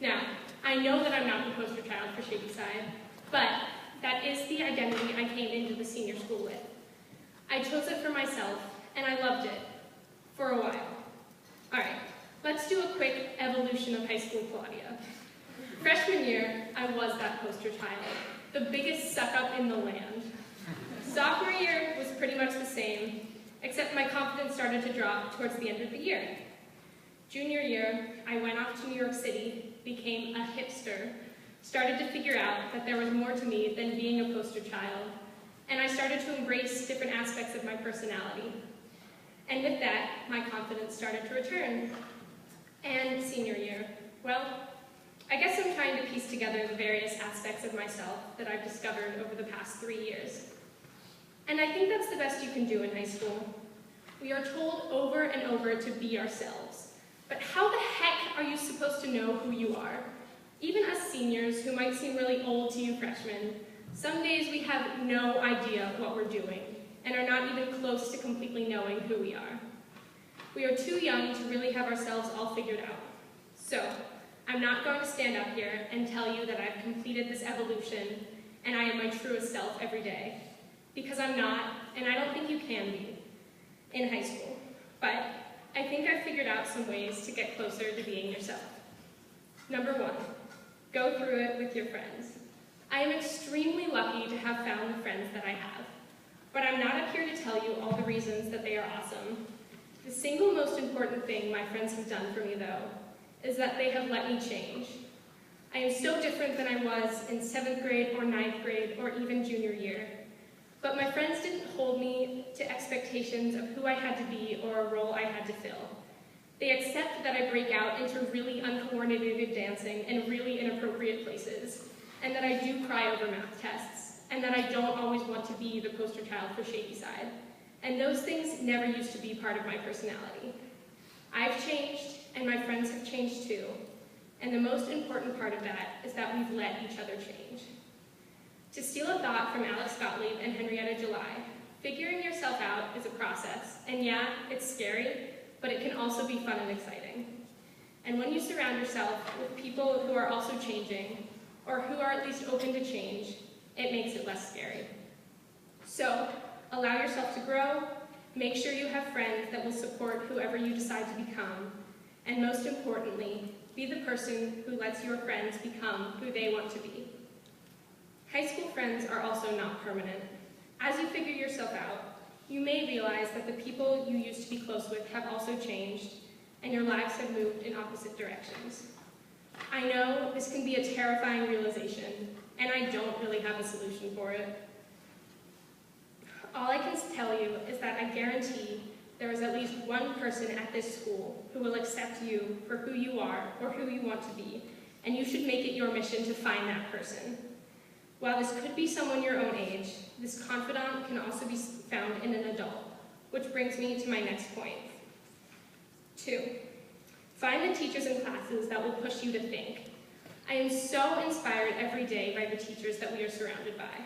Now, I know that I'm not the poster child for Shady Side, but that is the identity I came into the senior school with. I chose it for myself, and I loved it, for a while. All right, let's do a quick evolution of high school Claudia. Freshman year, I was that poster child, the biggest suck-up in the land. Sophomore year was pretty much the same, except my confidence started to drop towards the end of the year. Junior year, I went off to New York City, became a hipster, started to figure out that there was more to me than being a poster child, and I started to embrace different aspects of my personality. And with that, my confidence started to return. And senior year, well, I guess I'm trying to piece together the various aspects of myself that I've discovered over the past 3 years. And I think that's the best you can do in high school. We are told over and over to be ourselves. But how the heck are you supposed to know who you are? Even us seniors, who might seem really old to you freshmen, some days we have no idea what we're doing, and are not even close to completely knowing who we are. We are too young to really have ourselves all figured out. So, I'm not going to stand up here and tell you that I've completed this evolution and I am my truest self every day, because I'm not, and I don't think you can be, in high school. But I think I've figured out some ways to get closer to being yourself. Number 1, go through it with your friends. I am extremely lucky to have found the friends that I have, but I'm not up here to tell you all the reasons that they are awesome. The single most important thing my friends have done for me, though, is that they have let me change. I am so different than I was in 7th grade or 9th grade or even junior year. But my friends didn't hold me to expectations of who I had to be or a role I had to fill. They accept that I break out into really uncoordinated dancing in really inappropriate places, and that I do cry over math tests, and that I don't always want to be the poster child for Shady Side. And those things never used to be part of my personality. I've changed, and my friends have changed too. And the most important part of that is that we've let each other change. To steal a thought from Alex Gottlieb and Henrietta July, figuring yourself out is a process, and yeah, it's scary, but it can also be fun and exciting. And when you surround yourself with people who are also changing, or who are at least open to change, it makes it less scary. So, allow yourself to grow, make sure you have friends that will support whoever you decide to become, and most importantly, be the person who lets your friends become who they want to be. High school friends are also not permanent. As you figure yourself out, you may realize that the people you used to be close with have also changed, and your lives have moved in opposite directions. I know this can be a terrifying realization, and I don't really have a solution for it. All I can tell you is that I guarantee there is at least one person at this school who will accept you for who you are or who you want to be, and you should make it your mission to find that person. While this could be someone your own age, this confidant can also be found in an adult, which brings me to my next point. 2, find the teachers and classes that will push you to think. I am so inspired every day by the teachers that we are surrounded by.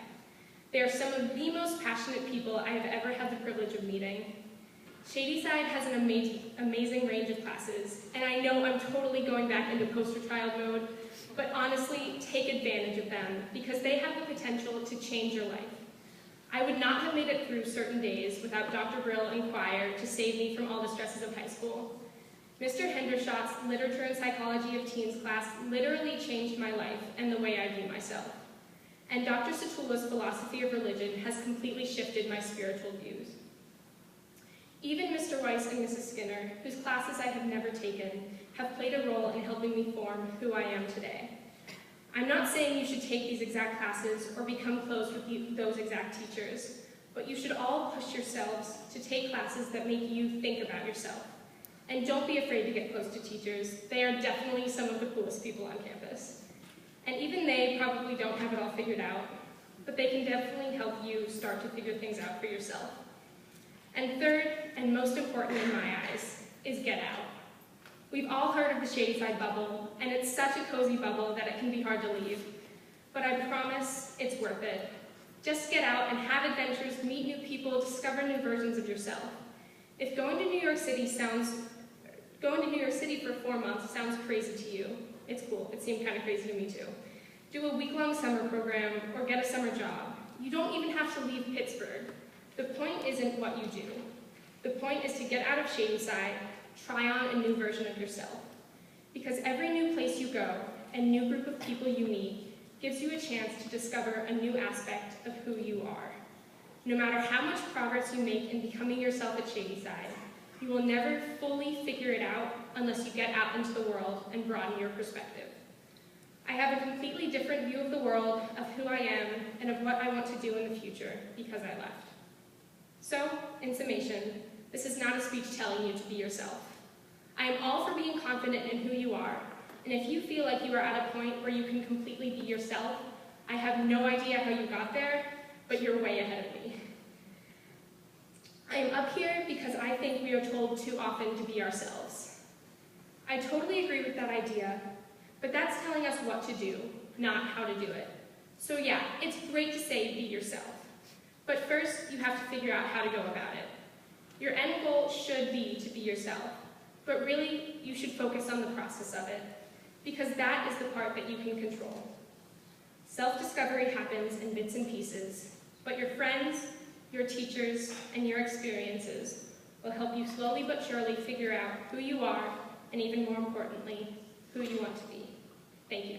They are some of the most passionate people I have ever had the privilege of meeting. Shady Side has an amazing range of classes, and I know I'm totally going back into poster child mode, but honestly, take advantage of them, because they have the potential to change your life. I would not have made it through certain days without Dr. Brill and choir to save me from all the stresses of high school. Mr. Hendershot's Literature and Psychology of Teens class literally changed my life and the way I view myself. And Dr. Satula's Philosophy of Religion has completely shifted my spiritual views. Even Mr. Weiss and Mrs. Skinner, whose classes I have never taken, have played a role in helping me form who I am today. I'm not saying you should take these exact classes or become close with those exact teachers, but you should all push yourselves to take classes that make you think about yourself. And don't be afraid to get close to teachers. They are definitely some of the coolest people on campus. And even they probably don't have it all figured out, but they can definitely help you start to figure things out for yourself. And third, and most important in my eyes, is get out. We've all heard of the Shady Side bubble, and it's such a cozy bubble that it can be hard to leave. But I promise it's worth it. Just get out and have adventures, meet new people, discover new versions of yourself. If going to New York City for 4 months sounds crazy to you, it's cool, it's seemed kind of crazy to me too. Do a week-long summer program or get a summer job. You don't even have to leave Pittsburgh. The point isn't what you do. The point is to get out of Shady Side, try on a new version of yourself. Because every new place you go and new group of people you meet gives you a chance to discover a new aspect of who you are. No matter how much progress you make in becoming yourself at Shady Side, you will never fully figure it out unless you get out into the world and broaden your perspective. I have a completely different view of the world, of who I am, and of what I want to do in the future because I left. So, in summation, this is not a speech telling you to be yourself. I am all for being confident in who you are, and if you feel like you are at a point where you can completely be yourself, I have no idea how you got there, but you're way ahead of me. I am up here because I think we are told too often to be ourselves. I totally agree with that idea, but that's telling us what to do, not how to do it. So yeah, it's great to say be yourself, but first you have to figure out how to go about it. Your end goal should be to be yourself, but really you should focus on the process of it, because that is the part that you can control. Self-discovery happens in bits and pieces, but your friends, your teachers, and your experiences will help you slowly but surely figure out who you are, and even more importantly, who you want to be. Thank you.